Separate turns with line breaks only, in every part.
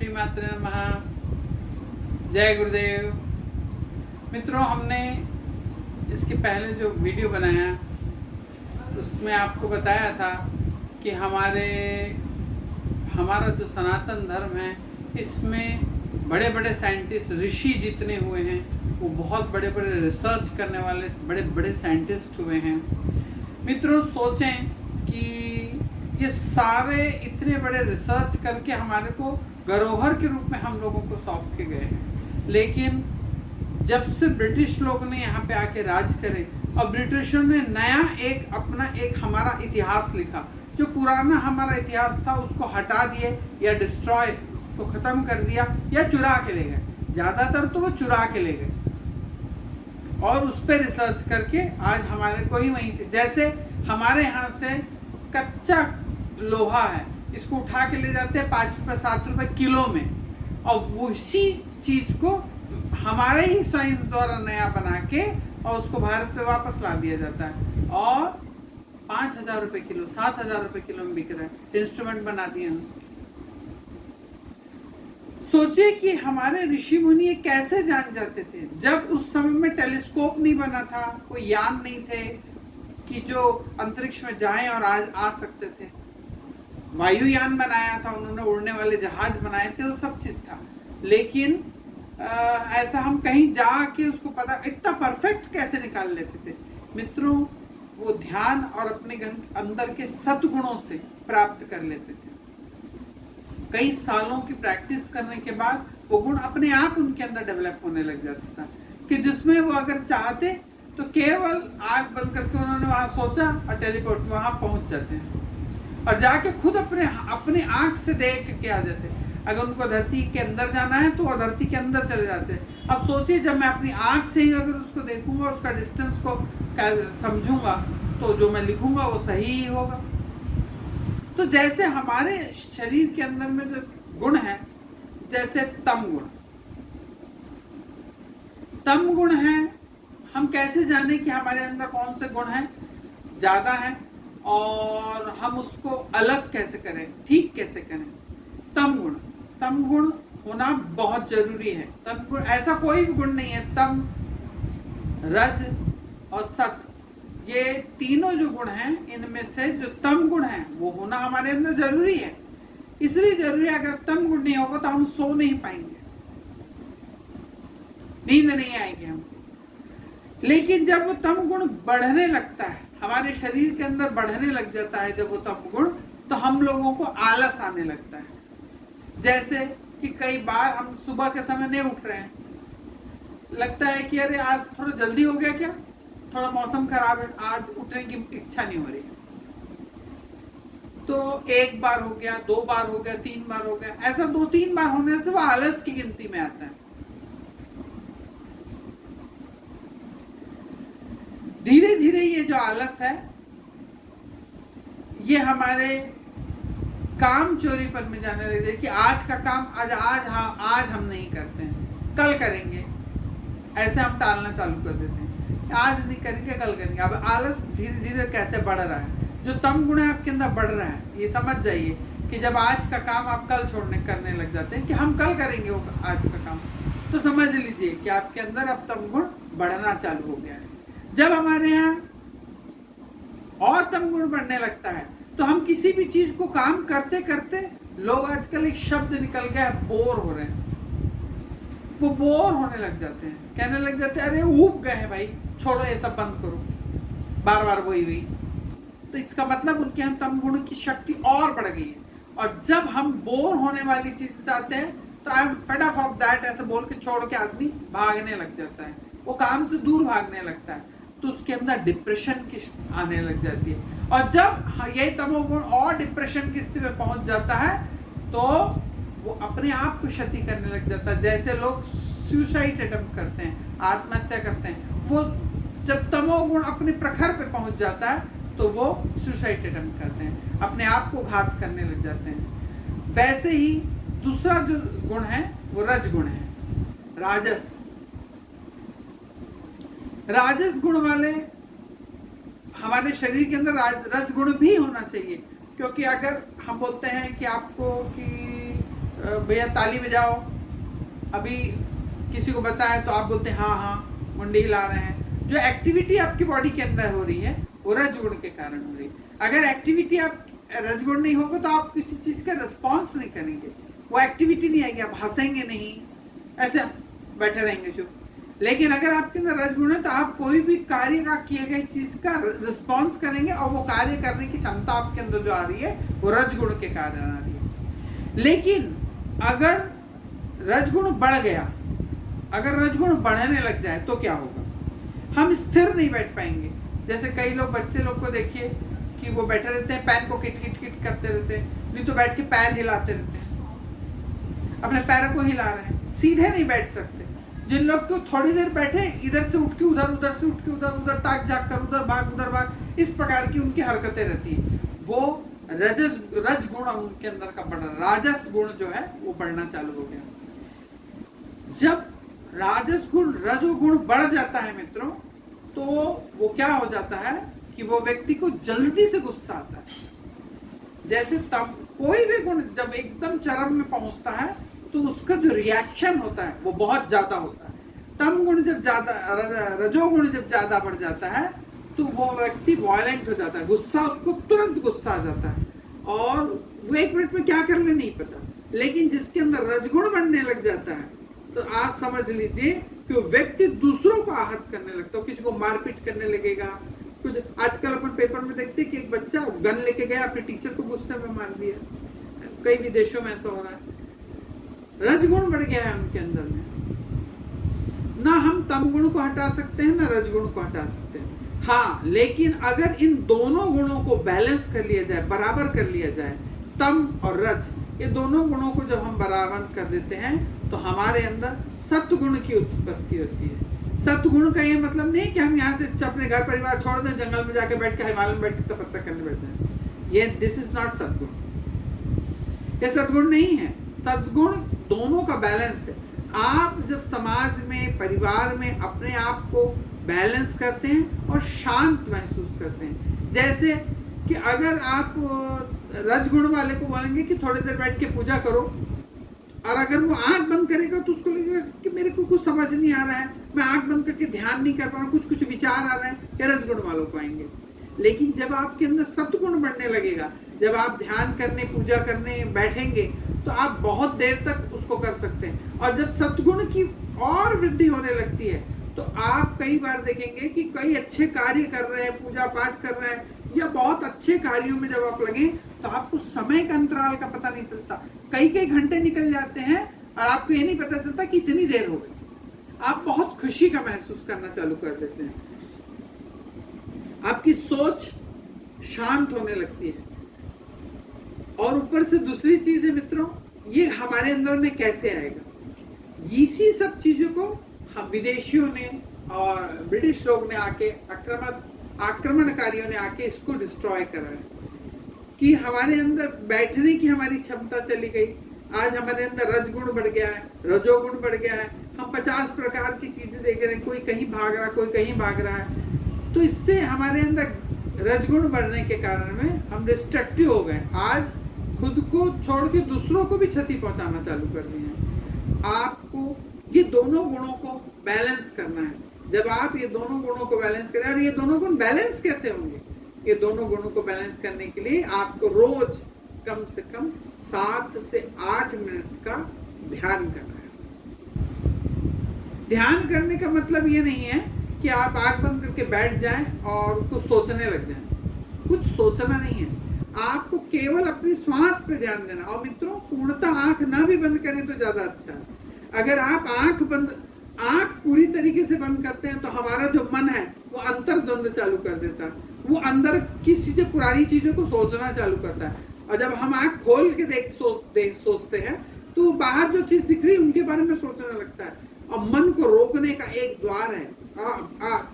श्री मात्रे नमः। जय गुरुदेव। मित्रों, हमने इसके पहले जो वीडियो बनाया उसमें आपको बताया था कि हमारा जो सनातन धर्म है इसमें बड़े बड़े साइंटिस्ट, ऋषि जितने हुए हैं वो बहुत बड़े बड़े रिसर्च करने वाले बड़े बड़े साइंटिस्ट हुए हैं। मित्रों, सोचें कि ये सारे इतने बड़े रिसर्च करके हमारे को धरोहर के रूप में हम लोगों को सौंप के गए हैं, लेकिन जब से ब्रिटिश लोग ने यहाँ पे आके राज करे और ब्रिटिशों ने नया एक हमारा इतिहास लिखा, जो पुराना हमारा इतिहास था उसको हटा दिए या डिस्ट्रॉय, उसको ख़त्म कर दिया या चुरा के ले गए। ज़्यादातर तो वो चुरा के ले गए और उस पर रिसर्च करके आज हमारे को ही वहीं से, जैसे हमारे यहाँ से कच्चा लोहा है, इसको उठा के ले जाते हैं 5 रुपये 7 रुपये किलो में, और उसी चीज़ को हमारे ही साइंस द्वारा नया बना के और उसको भारत पे वापस ला दिया जाता है और 5,000 रुपये किलो, 7,000 रुपये किलो में बिक रहा है। इंस्ट्रूमेंट बना दिए हैं उसके। सोचिए कि हमारे ऋषि मुनि ये कैसे जान जाते थे, जब उस समय में टेलीस्कोप नहीं बना था, कोई यान नहीं थे कि जो अंतरिक्ष में जाएं और आज आ सकते थे। वायुयान बनाया था उन्होंने, उड़ने वाले जहाज बनाए थे, वो सब चीज़ था, लेकिन ऐसा हम कहीं जाके उसको पता इतना परफेक्ट कैसे निकाल लेते थे। मित्रों, वो ध्यान और अपने अंदर के सद्गुणों से प्राप्त कर लेते थे। कई सालों की प्रैक्टिस करने के बाद वो गुण अपने आप उनके अंदर डेवलप होने लग जाता था कि जिसमें वो अगर चाहते तो केवल आँख बंद करके उन्होंने वहाँ सोचा और टेलीपोर्ट वहाँ पहुँच जाते हैं और जाके खुद अपने आँख से देख के आ जाते हैं। अगर उनको धरती के अंदर जाना है तो वो धरती के अंदर चले जाते हैं। अब सोचिए, जब मैं अपनी आँख से ही अगर उसको देखूंगा, उसका डिस्टेंस को समझूंगा, तो जो मैं लिखूंगा वो सही ही होगा। तो जैसे हमारे शरीर के अंदर में जो गुण है, जैसे तम गुण है, हम कैसे जाने कि हमारे अंदर कौन से गुण हैं ज़्यादा हैं और हम उसको अलग कैसे करें, ठीक कैसे करें। तम गुण होना बहुत जरूरी है। तम गुण, ऐसा कोई भी गुण नहीं है, तम, रज और सत, ये तीनों जो गुण हैं इनमें से जो तम गुण है वो होना हमारे अंदर जरूरी है। इसलिए जरूरी है, अगर तम गुण नहीं होगा तो हम सो नहीं पाएंगे, नींद नहीं आएगी हमको। लेकिन जब वो तम गुण बढ़ने लगता है, हमारे शरीर के अंदर बढ़ने लग जाता है जब वो तम गुण, तो हम लोगों को आलस आने लगता है। जैसे कि कई बार हम सुबह के समय नहीं उठ रहे हैं, लगता है कि अरे आज थोड़ा जल्दी हो गया क्या, थोड़ा मौसम खराब है, आज उठने की इच्छा नहीं हो रही है। तो 1 बार हो गया, 2 बार हो गया, 3 बार हो गया, ऐसा 2-3 बार होने से वो आलस की गिनती में आता है। धीरे धीरे ये जो आलस है ये हमारे काम चोरीपन में जाने लगे कि आज का काम आज हम नहीं करते हैं, कल करेंगे, ऐसे हम टालना चालू कर देते हैं। आज नहीं करेंगे, कल करेंगे। अब आलस धीरे धीरे कैसे बढ़ रहा है, जो तम गुण है आपके अंदर बढ़ रहा है। ये समझ जाइए कि जब आज का काम आप कल करने लग जाते हैं कि हम कल करेंगे वो आज का काम, तो समझ लीजिए कि आपके अंदर अब तम गुण बढ़ना चालू हो गया है। जब हमारे यहाँ और तम गुण बढ़ने लगता है तो हम किसी भी चीज को काम करते करते, लोग आजकल एक शब्द निकल गया है, बोर हो रहे हैं। वो बोर होने लग जाते हैं, कहने लग जाते हैं अरे ऊब गए हैं भाई, छोड़ो ये सब बंद करो, बार बार वही। तो इसका मतलब उनके यहाँ तम गुण की शक्ति और बढ़ गई है। और जब हम बोर होने वाली चीज से आते हैं तो I am fade off that ऐसे बोल के छोड़ के आदमी भागने लग जाता है, वो काम से दूर भागने लगता है, तो उसके अंदर डिप्रेशन की आने लग जाती है। और जब यही तमोगुण और डिप्रेशन की स्थिति में पहुंच जाता है तो वो अपने आप को क्षति करने लग जाता है। जैसे लोग सुसाइड अटेम्प्ट करते हैं, आत्महत्या करते हैं, वो जब तमोगुण अपने प्रखर पे पहुंच जाता है तो वो सुसाइड अटेम्प्ट करते हैं, अपने आप को घात करने लग जाते हैं। वैसे ही दूसरा जो गुण है वो रज गुण है, राजस गुण वाले हमारे शरीर के अंदर रज गुण भी होना चाहिए। क्योंकि अगर हम बोलते हैं कि आपको कि भैया ताली बजाओ, अभी किसी को बताए तो आप बोलते हैं हाँ हाँ, मुंडी हिला रहे हैं। जो एक्टिविटी आपकी बॉडी के अंदर हो रही है वो रजगुण के कारण हो रही है। अगर एक्टिविटी आप रजगुण नहीं होगा तो आप किसी चीज का रिस्पॉन्स नहीं करेंगे, वो एक्टिविटी नहीं आएगी, आप हंसेंगे नहीं, ऐसे बैठे रहेंगे चुप। लेकिन अगर आपके अंदर रजगुण है तो आप कोई भी कार्य का किए गए चीज का रिस्पॉन्स करेंगे और वो कार्य करने की क्षमता आपके अंदर जो आ रही है वो रजगुण के कारण आ रही है। लेकिन अगर रजगुण बढ़ गया, अगर रजगुण बढ़ने लग जाए तो क्या होगा? हम स्थिर नहीं बैठ पाएंगे। जैसे कई लोग, बच्चे लोग को देखिए कि वो बैठे रहते हैं, पैन को किट किट किट करते रहते हैं, नहीं तो बैठ के पैर हिलाते रहते हैं, अपने पैरों को हिला रहे हैं, सीधे नहीं बैठ सकते। जिन लोग तो थोड़ी देर बैठे, इधर से उठ के उधर, उधर से उठ के उधर, उधर ताक झाक कर उधर भाग, इस प्रकार की उनकी हरकतें रहती है, वो रज गुण उनके अंदर का बढ़, राजस गुण जो है वो बढ़ना चालू हो गया। जब राजस गुण रजोगुण बढ़ जाता है मित्रों, तो वो क्या हो जाता है कि वो व्यक्ति को जल्दी से गुस्सा आता है। जैसे तब कोई भी गुण जब एकदम चरम में पहुंचता है तो उसका जो रिएक्शन होता है वो बहुत ज्यादा होता है। तम गुण जब ज्यादा, रजोगुण जब ज्यादा बढ़ जाता है तो वो व्यक्ति वायलेंट हो जाता है, गुस्सा, उसको तुरंत गुस्सा आ जाता है और वो 1 मिनट में क्या कर ले नहीं पता। लेकिन जिसके अंदर रजगुण बढ़ने लग जाता है तो आप समझ लीजिए कि वो व्यक्ति दूसरों को आहत करने लगता है, किसी को मारपीट करने लगेगा। कुछ आजकल अपन पेपर में देखते हैं कि एक बच्चा गन लेके गया, अपने टीचर को गुस्से में मार दिया। कई विदेशों में ऐसा हो रहा है। रजगुण बढ़ गया है उनके अंदर में। ना हम तम गुण को हटा सकते हैं ना रजगुण को हटा सकते हैं। हाँ, लेकिन अगर इन दोनों गुणों को बैलेंस कर लिया जाए, बराबर कर लिया जाए, तम और रज, ये दोनों गुणों को जब हम बराबर कर देते हैं तो हमारे अंदर सत्गुण की उत्पत्ति होती है। सत्गुण का ये मतलब नहीं कि हम यहाँ से अपने घर परिवार छोड़ दें, जंगल में जाके बैठ के, हिमालय में बैठ के तपस्या करने बैठ जाए। ये दिस इज नॉट सद्गुण, ये सद्गुण नहीं है। सद्गुण दोनों का बैलेंस है। आप जब समाज में, परिवार में अपने आप को बैलेंस करते हैं और शांत महसूस करते हैं, जैसे कि अगर आप रजगुण वाले को बोलेंगे कि थोड़ी देर बैठ के पूजा करो, और अगर वो आंख बंद करेगा तो उसको लगेगा कि मेरे को कुछ समझ नहीं आ रहा है, मैं आंख बंद करके ध्यान नहीं कर पा रहा हूँ, कुछ विचार आ रहे हैं, ये रजगुण वालों को आएंगे। लेकिन जब आपके अंदर सत्गुण बढ़ने लगेगा, जब आप ध्यान करने, पूजा करने बैठेंगे तो आप बहुत देर तक उसको कर सकते हैं। और जब सत्गुण की और वृद्धि होने लगती है तो आप कई बार देखेंगे कि कई अच्छे कार्य कर रहे हैं, पूजा पाठ कर रहे हैं, या बहुत अच्छे कार्यों में जब आप लगे तो आपको समय का अंतराल का पता नहीं चलता। कई घंटे निकल जाते हैं और आपको ये नहीं पता चलता कि इतनी देर हो गई। आप बहुत खुशी का महसूस करना चालू कर देते हैं, आपकी सोच शांत होने लगती है। और ऊपर से दूसरी चीज है मित्रों, ये हमारे अंदर में कैसे आएगा? इसी सब चीजों को हम विदेशियों ने और ब्रिटिश लोग ने आके, आक्रमणकारियों ने आके इसको डिस्ट्रॉय करा है कि हमारे अंदर बैठने की हमारी क्षमता चली गई। आज हमारे अंदर रजगुण बढ़ गया है, रजोगुण बढ़ गया है। हम 50 प्रकार की चीजें देख रहे हैं, कोई कहीं भाग रहा है, कोई कहीं भाग रहा है। तो इससे हमारे अंदर रजगुण बढ़ने के कारण में हम डिस्ट्रक्टिव हो गए। आज खुद को छोड़ के दूसरों को भी क्षति पहुंचाना चालू कर दिए हैं। आपको ये दोनों गुणों को बैलेंस करना है। जब आप ये दोनों गुणों को बैलेंस करें, और ये दोनों गुण बैलेंस कैसे होंगे? ये दोनों गुणों को बैलेंस करने के लिए आपको रोज कम से कम 7 से 8 मिनट का ध्यान करना है। ध्यान करने का मतलब ये नहीं है कि आप आंख बंद करके बैठ जाएं और कुछ सोचने लग जाएं। कुछ सोचना नहीं है, आपको केवल अपनी श्वास पे ध्यान देना। और मित्रों, पूर्णतः आंख ना भी बंद करें तो ज्यादा अच्छा है। अगर आप आंख पूरी तरीके से बंद करते हैं तो हमारा जो मन है वो अंतर्द्वंद चालू कर देता है, वो अंदर की चीजें, पुरानी चीजों को सोचना चालू करता है। और जब हम आंख खोल के सोचते हैं तो बाहर जो चीज दिख रही है उनके बारे में सोचने लगता है। और मन को रोकने का एक द्वार है,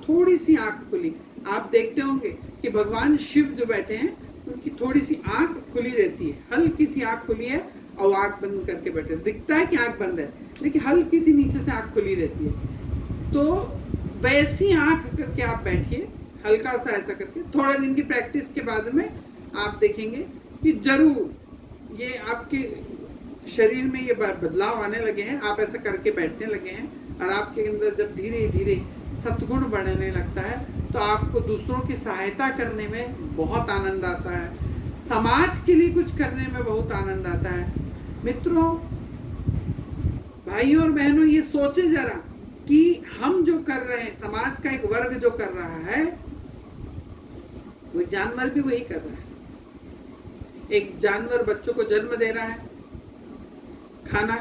थोड़ी सी आंख खुली। आप देखते होंगे कि भगवान शिव जो बैठे हैं उनकी थोड़ी सी आंख खुली रहती है, हल्की सी आंख खुली है और आंख बंद करके बैठे, दिखता है कि आंख बंद है लेकिन हल्की सी नीचे से आंख खुली रहती है। तो वैसी आंख करके आप बैठिए, हल्का सा ऐसा करके। थोड़े दिन की प्रैक्टिस के बाद में आप देखेंगे कि जरूर ये आपके शरीर में ये बदलाव आने लगे हैं, आप ऐसा करके बैठने लगे हैं, और आपके अंदर जब धीरे धीरे सद्गुण बढ़ने लगता है तो आपको दूसरों की सहायता करने में बहुत आनंद आता है, समाज के लिए कुछ करने में बहुत आनंद आता है। मित्रों, भाइयों और बहनों, ये सोचें जरा कि हम जो कर रहे हैं, समाज का एक वर्ग जो कर रहा है, वो जानवर भी वही कर रहा है। एक जानवर बच्चों को जन्म दे रहा है, खाना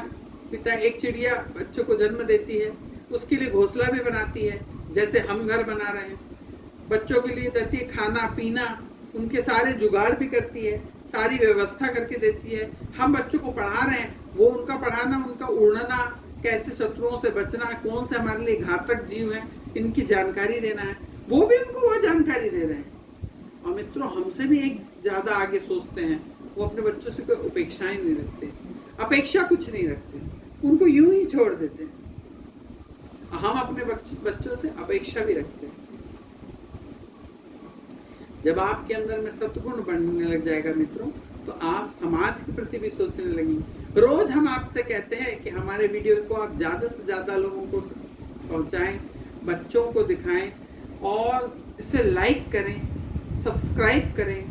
पीता है। एक चिड़िया बच्चों को जन्म देती है, उसके लिए घोंसला भी बनाती है, जैसे हम घर बना रहे हैं, बच्चों के लिए देती है खाना पीना, उनके सारे जुगाड़ भी करती है, सारी व्यवस्था करके देती है। हम बच्चों को पढ़ा रहे हैं, वो उनका पढ़ाना, उनका उड़ना, कैसे शत्रुओं से बचना, कौन से हमारे लिए घातक जीव हैं, इनकी जानकारी देना है, वो भी उनको वो जानकारी दे रहे हैं। और मित्रों, हमसे भी एक ज्यादा आगे सोचते हैं, वो अपने बच्चों से कोई अपेक्षाएं नहीं रखते, अपेक्षा कुछ नहीं रखते, उनको यूं ही छोड़ देते हैं। हम अपने बच्चों से अपेक्षा भी रखते हैं। जब आपके अंदर में सद्गुण बढ़ने लग जाएगा मित्रों, तो आप समाज के प्रति भी सोचने लगेंगे। रोज हम आपसे कहते हैं कि हमारे वीडियो को आप ज्यादा से ज्यादा लोगों को पहुंचाएं, बच्चों को दिखाएं, और इसे लाइक करें, सब्सक्राइब करें,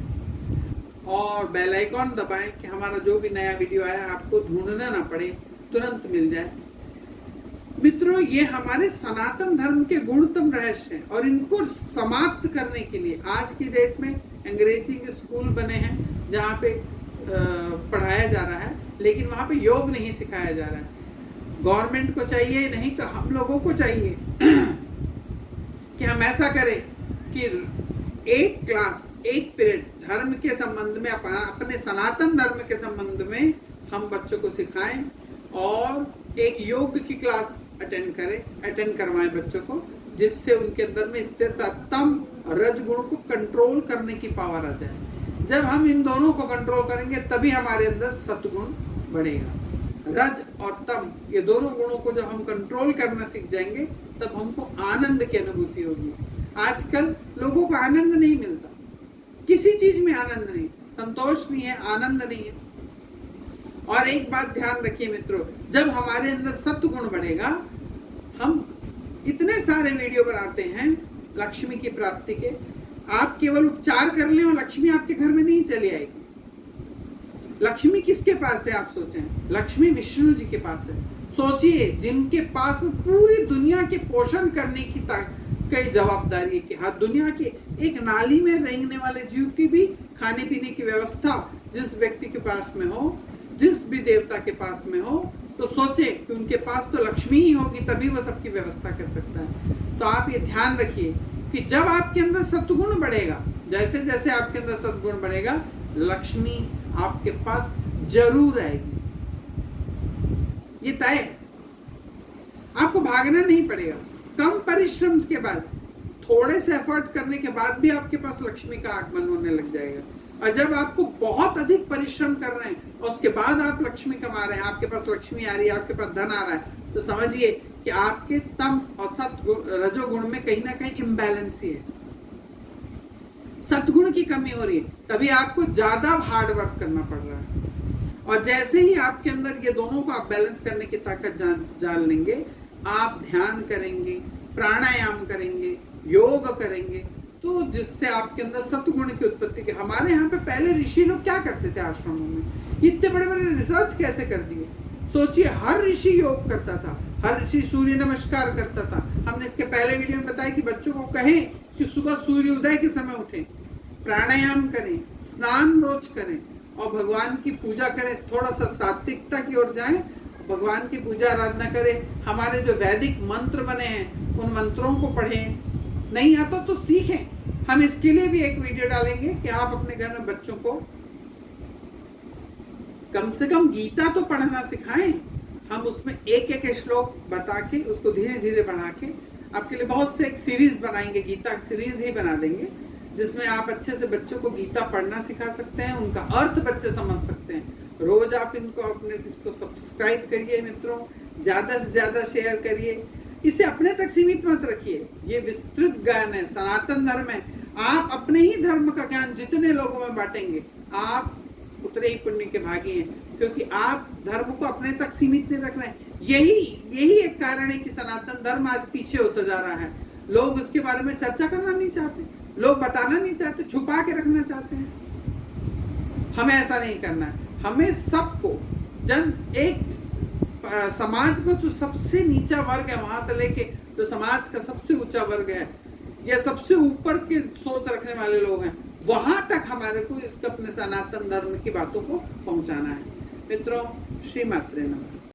और बेल आइकॉन दबाएं कि हमारा जो भी नया वीडियो आया आपको ढूंढना ना पड़े, तुरंत मिल जाए। मित्रों, ये हमारे सनातन धर्म के गुणतम रहस्य हैं, और इनको समाप्त करने के लिए आज की डेट में अंग्रेजी के स्कूल बने हैं जहाँ पे पढ़ाया जा रहा है, लेकिन वहाँ पे योग नहीं सिखाया जा रहा है। गवर्नमेंट को चाहिए, नहीं तो हम लोगों को चाहिए कि हम ऐसा करें कि एक क्लास, एक पीरियड धर्म के संबंध में, अपने सनातन धर्म के संबंध में हम बच्चों को सिखाएं, और एक योग की क्लास अटेंड करवाएं बच्चों को, जिससे उनके अंदर में स्थिरता, तम और रज गुण को कंट्रोल करने की पावर आ जाए। जब हम इन दोनों को कंट्रोल करेंगे तभी हमारे अंदर सत्गुण बढ़ेगा। रज और तम, ये दोनों गुणों को जब हम कंट्रोल करना सीख जाएंगे, तब हमको आनंद की अनुभूति होगी। आजकल लोगों को आनंद नहीं मिलता, किसी चीज में आनंद नहीं, संतोष नहीं है, आनंद नहीं है। और एक बात ध्यान रखिए मित्रों, जब हमारे अंदर सत्गुण बढ़ेगा, हम इतने सारे वीडियो बनाते हैं लक्ष्मी की प्राप्ति के, आप केवल उपचार कर लें और लक्ष्मी आपके घर में नहीं चली आएगी। लक्ष्मी किसके पास है आप सोचें? लक्ष्मी विष्णु जी के पास है। सोचिए, जिनके पास पूरी दुनिया के पोषण करने की जवाबदारी है कि हर दुनिया के एक नाली में रेंगने वाले जीव की भी खाने पीने की व्यवस्था जिस व्यक्ति के पास में हो, जिस भी देवता के पास में हो, तो सोचे कि उनके पास तो लक्ष्मी ही होगी, तभी वो सबकी व्यवस्था कर सकता है। तो आप ये ध्यान रखिए कि जब आपके अंदर सत्गुण बढ़ेगा, जैसे जैसे आपके अंदर सत्गुण बढ़ेगा, लक्ष्मी आपके पास जरूर आएगी, ये तय है। आपको भागना नहीं पड़ेगा। कम परिश्रम के बाद, थोड़े से एफर्ट करने के बाद भी आपके पास लक्ष्मी का आगमन होने लग जाएगा। और जब आपको बहुत अधिक परिश्रम कर रहे हैं और उसके बाद आप लक्ष्मी कमा रहे हैं, आपके पास लक्ष्मी आ रही है, आपके पास धन आ रहा है, तो समझिए कि आपके तम और सत्गुण, रजोगुण में कहीं ना कहीं इम्बैलेंस ही है, सत्गुण की कमी हो रही है, तभी आपको ज्यादा हार्ड वर्क करना पड़ रहा है। और जैसे ही आपके अंदर ये दोनों को आप बैलेंस करने की ताकत जान लेंगे, आप ध्यान करेंगे, प्राणायाम करेंगे, योग करेंगे, तो जिससे आपके अंदर सत्गुण की उत्पत्ति के। हमारे यहाँ पे पहले ऋषि लोग क्या करते थे आश्रमों में, इतने बड़े बड़े रिसर्च कैसे कर दिए। सोचिए, हर ऋषि योग करता था, हर ऋषि सूर्य नमस्कार करता था। हमने इसके पहले वीडियो में बताया कि बच्चों को कहें कि सुबह सूर्योदय के समय उठें, प्राणायाम करें, स्नान रोज करें और भगवान की पूजा करें। थोड़ा सा सात्विकता की ओर जाएं, भगवान की पूजा आराधना करें। हमारे जो वैदिक मंत्र बने हैं उन मंत्रों को पढ़ें, नहीं आता तो सीखें। हम इसके लिए भी एक वीडियो डालेंगे कि आप अपने घर में बच्चों को कम से कम गीता तो पढ़ना सिखाएं। हम उसमें एक एक श्लोक बता के उसको धीरे धीरे बढ़ा के आपके लिए बहुत से एक सीरीज बनाएंगे, गीता की सीरीज ही बना देंगे, जिसमें आप अच्छे से बच्चों को गीता पढ़ना सिखा सकते हैं, उनका अर्थ बच्चे समझ सकते हैं। रोज आप इनको अपने इसको सब्सक्राइब करिए मित्रों, ज्यादा से ज्यादा शेयर करिए, इसे अपने तक सीमित मत रखिए। ये विस्तृत ज्ञान है, सनातन धर्म है। आप अपने ही धर्म का ज्ञान जितने लोगों में बांटेंगे, आप उतने ही पुण्य के भागी हैं। क्योंकि आप धर्म को अपने तक सीमित नहीं रख रहे हैं। यही एक कारण है कि सनातन धर्म आज पीछे होता जा रहा है। लोग उसके बारे में चर्चा करना नहीं चाहते, लोग बताना नहीं चाहते, छुपा के रखना चाहते हैं। हमें ऐसा नहीं करना है। हमें सबको समाज को जो सबसे नीचा वर्ग है वहां से लेके जो समाज का सबसे ऊंचा वर्ग है या सबसे ऊपर के सोच रखने वाले लोग हैं, वहां तक हमारे को इसका अपने सनातन धर्म की बातों को पहुंचाना है। मित्रों, श्री मात्रे नमः।